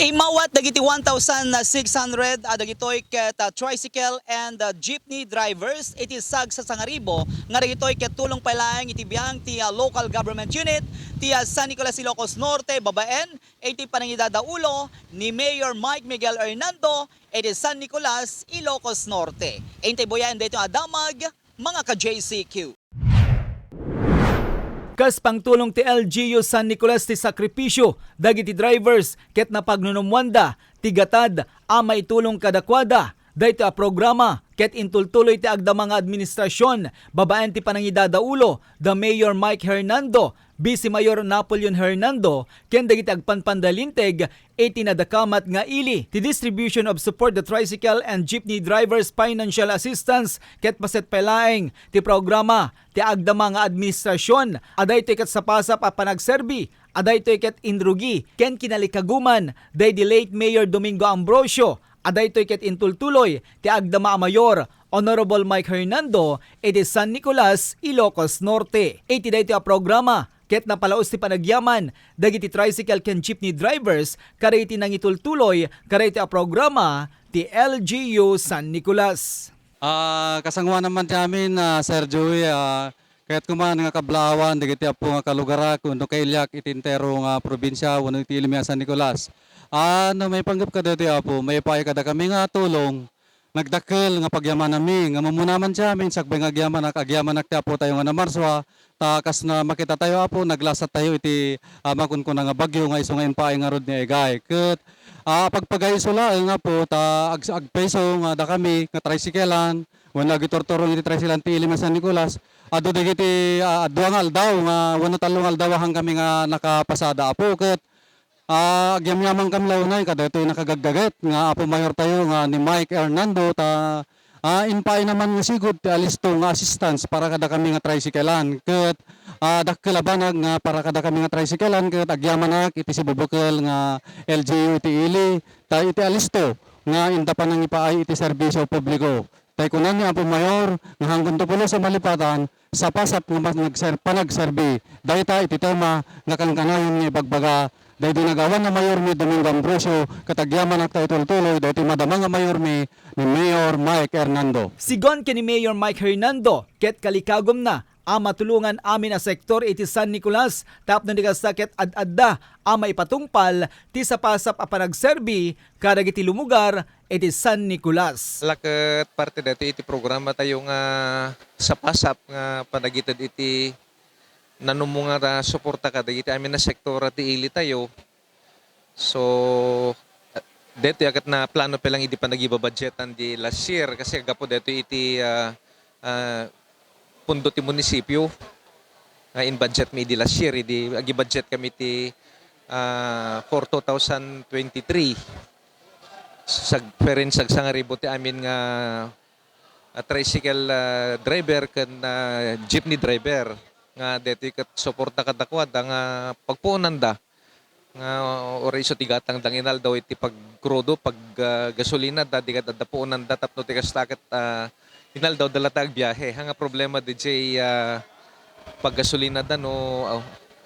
Imawat dagiti 1,600 dagitoy ket tricycle and jeepney drivers iti sag sa sangaribo nga dagitoy ket tulong palaeng iti biyang ti local government unit ti San Nicolas Ilocos Norte babaen iti panangidadaulo ni Mayor Mike Miguel Hernando iti San Nicolas Ilocos Norte. Intay boyan dito adamag mga ka-JCQ. Kas pangtulong ti LGU San Nicolas ti sakripisyo dagiti drivers ket napagnunumwanda ti gatad amay tulong kadakwada dayto a programa ket intultuloy ti agda mga administrasyon babaen ti panangidadaulo the Mayor Mike Hernando Vice Mayor Napoleon Hernando ken dagiti agpanpandalinteg iti nadakamat nga ili ti distribution of support the tricycle and jeepney drivers financial assistance ket paset pelaeng ti programa ti agda mga administrasyon adaytoy ket sapasap a panagserbi adaytoy ket indrugi ken kinalikaguman day the late Mayor Domingo Ambrosio adaytoy ket intultuloy ti agdama a mayor Honorable Mike Hernando iti San Nicolas Ilocos Norte. Iti daytoy a programa ket napalaos ti panagyaman dagiti tricycle ken jeepney drivers kada iti nangitultuloy kada iti a programa ti LGU San Nicolas. Kasangwa naman ti amin Sir Joey kahit kuman nga kablawan dagiti apo nga kalugara kuno kailyak itintero nga probinsya wenno iti Ilimia San Nicolas. May panggap ka dito apo, may pay kada kami nga tulong. Nagdakkel nga pagyaman nami, nga mamunaman siya amin, sakbay nga agyaman nakti apo tayo nga na Marswa, takas na makita tayo apo, naglasat tayo iti makunkuna nga bagyo nga iso ngayon pay nga rod ni Egay. Ket pagpagayso lang nga po, agpeso nga da kami, nga tricyclean, wala gitortoron iti tricyclean ti Ilimia San Nicolas, ado digiti duang aldaw nga wano talong aldaw hang kami nga nakapasada apo ket agyamyaman kamlaw na kada ito nakagagdaget nga apo mayor tayo nga ni Mike Hernando impay naman nga sigud ti alisto nga assistance para kada kami nga tricyclean ket dakkelabanag nga para kada kami nga tricyclean ket agyamanak iti sibubukel nga LGU iti ili tayo iti alisto nga inda pa nang ipaay iti serbisyo publiko. Tay kunan ni apo mayor nga hanggang tupulo sa malipatan sa pasap nga panagserbi dayta iti tema nga kankanayon ni bagbaga dahil dinagawan na mayor ni Domingo Ambrosio katagyaman at tayo-tuloy dahil madama nga mayor ni Mayor Mike Hernando. Sigon ken ni Mayor Mike Hernando ket kalikagom na matulungan amin a sektor iti San Nicolas tapno ni kasakit ad-adda maipatungpal ti sapasap a panagserbi kadag iti lumugar iti San Nicolas. Laket parte dito iti programa tayo nga sapasap nga panagitad iti nanumunga ta suporta kada iti amin na sektor ti ili tayo. So dito yakat na plano pa lang iti panagibabudgetan di last year kasi gapo dito iti pundo ti munisipyo in budget mi di last year di agi budget kami ti for 2023 sagperin sagsangaribo ti amin nga tricycle driver ken jeepney driver nga dito ket suporta kadakwad nga pagpuunan da nga oriso tigatang danginal daw iti pagkrudo pag gasolina da di kada puunan da tapno ti kastaket inal daw dalatag biyahe hanga problema DJ pag gasolina da no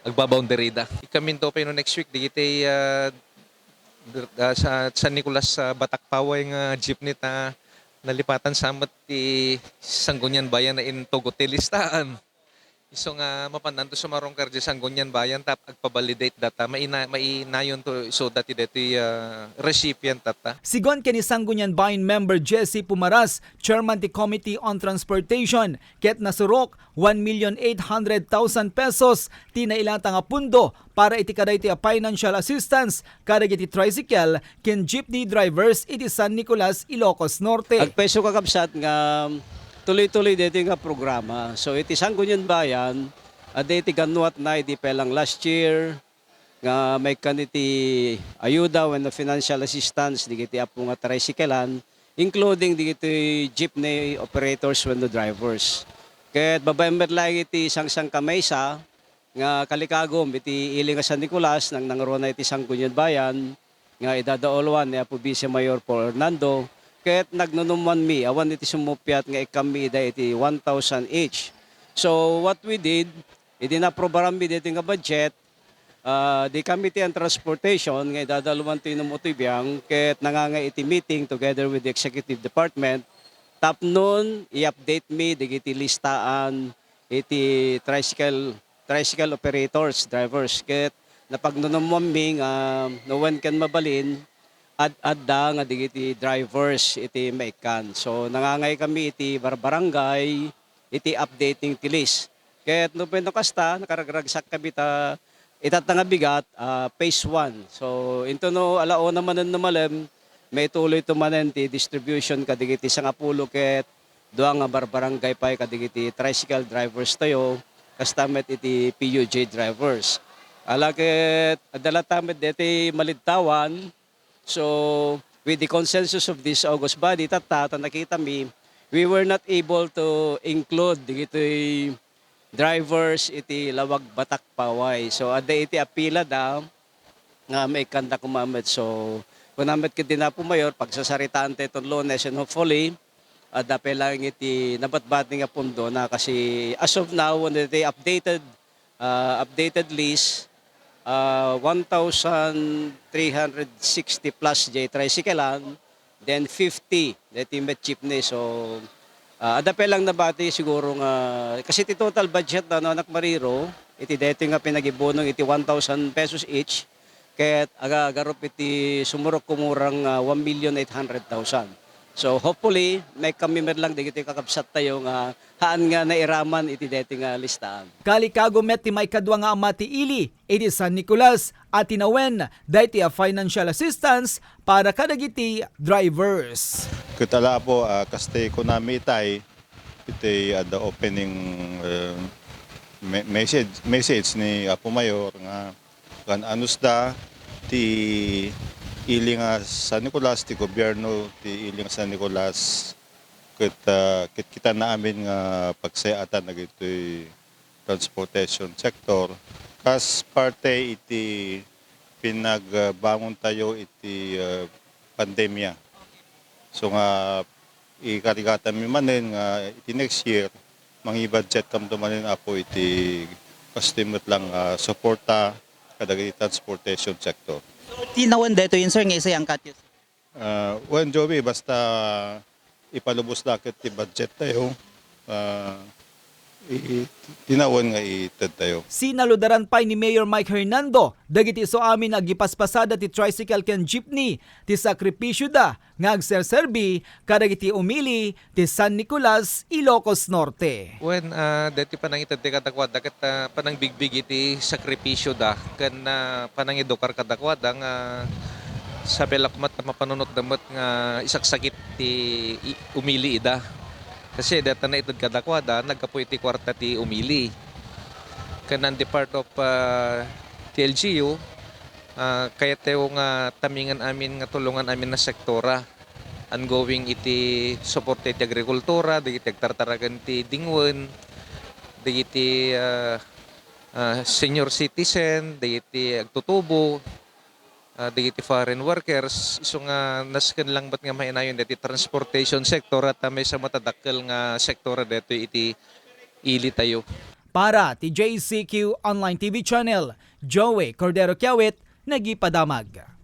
agbaboundary da ikamin to pa no next week digiti sa San Nicolas Batak Paway nga jeepney ta nalipatan samat ti Sangguniang Bayan na in Togotelistaan. Iso nga mapananto sumarong kardi Sangguniang Bayan tap agpa-validate data mainayon to so dati recipient data. Sigon ken ni Sangguniang Bayan member Jesse Pumaras, chairman ti Committee on Transportation, ket nasurok 1,800,000 pesos ti nailata nga pundo para iti kaday ti financial assistance kadag iti tricycle ken jeepney drivers iti San Nicolas Ilocos Norte. Agpeso kakabsat nga tuloy-tuloy dito nga programa. So iti Sangguniang Bayan, iti ganuat na iti pelang last year, nga may kaniti ayuda when the financial assistance, digiti apo nga tricyclean, including digiti jeepney operators when the drivers. Ket babayember lang iti sang kamaysa, nga kalikagom iti ili nga San Nicolas, nang nangrona iti Sangguniang Bayan, nga idadaolwan ni Apo Vice Mayor Paul Hernando, ket nagnunumman mi awan iti sumupyat nga ikami da iti 1,000 each. So what we did, iti na program mi dito nga budget the Committee on Transportation nga idadaluan ti numutibiyang ket nanganga iti meeting together with the Executive Department. Tapnon i-update me digiti listaan iti tricycle operators, drivers ket napagnunomwami nga no one can mabalin adda nga digiti drivers iti maikan. So nangangay kami iti barangay iti updating ti list. Ket no peno kasta nakaragsak kami ta itatanga bigat phase 1. So into no alao naman no malem may tuloy tumanen ti distribution kadigiti sangapulo ket duha nga barangay pay kadigiti tricycle drivers tayo kastamet iti PUJ drivers. Alaket adala tamet deti malidtawan. So with the consensus of this August body tata nakita we were not able to include digiti drivers iti Lawag Batak Paway. So ada iti apila da nga may kanda kumamet. So kunamet kiti na po mayor pagsasaritaan ti itong Lunes and hopefully ada pelang iti nabatbati nga pundo na kasi as of now when iti updated list 1,360 plus J tricyclean, then 50 iti met jeepney. So ada pelang nabati siguro nga kasi iti total budget na anak mariro iti deti nga pinagibunong iti 1,000 pesos each ket agarup iti sumurok kumurang 1,800,000. So hopefully may kami lang digiti kakabsat tayo nga haan nga nairaman iti deti nga listaan. Kalikago met ti may kadwa nga ama ti ili iti San Nicolas at tinawen dayti a financial assistance para kadagiti drivers. Kutala po kaste ko nami itay iti the opening message ni Apo Mayor nga kan anusda ti ili nga San Nicolas ti gobyerno ti ili nga San Nicolas ket kita naamin nga pagsayatan dagitoy transportation sector kas parte iti pinagbangon tayo iti pandemya. So nga ikarigatan mi manen nga iti next year mangi-budget kam manen apo iti customer lang suporta kadagiti transportation sector. Tinawan dito yun, sir, nga isa yung cut yun. When Joey, basta ipalubos lakit ti budget tayo, tinawon nga ited tayo. Sinaludaran pa ni Mayor Mike Hernando dagiti so amin agipaspasada ti tricycle ken jeepney ti sakripisyo da nga agserserbi kadagiti umili ti San Nicolas, Ilocos Norte. When dati panang itad ti kadakwada ket panang bigbig iti sakripisyo da ken panang edukar kadakwada nga sa pelakmat mapanunot damat nga isaksakit ti umili ida. Kasi data na itod kadakwada, nagkapo iti kwarta ti umili. Kanan di part of TLGU, kaya tayo nga tamingan amin nga tulungan amin na sektora. Ongoing iti support iti agrikultura, di iti agtartaragan ti dingwen, di iti senior citizen, di iti agtutubo, digiti foreign workers iso nga nasken lang bat nga mainayon deti transportation sector at may sa matadakkel nga sektor dito iti ili tayo. Para ti JCQ Online TV Channel, Joey Cordero Kiawit, nagipadamag.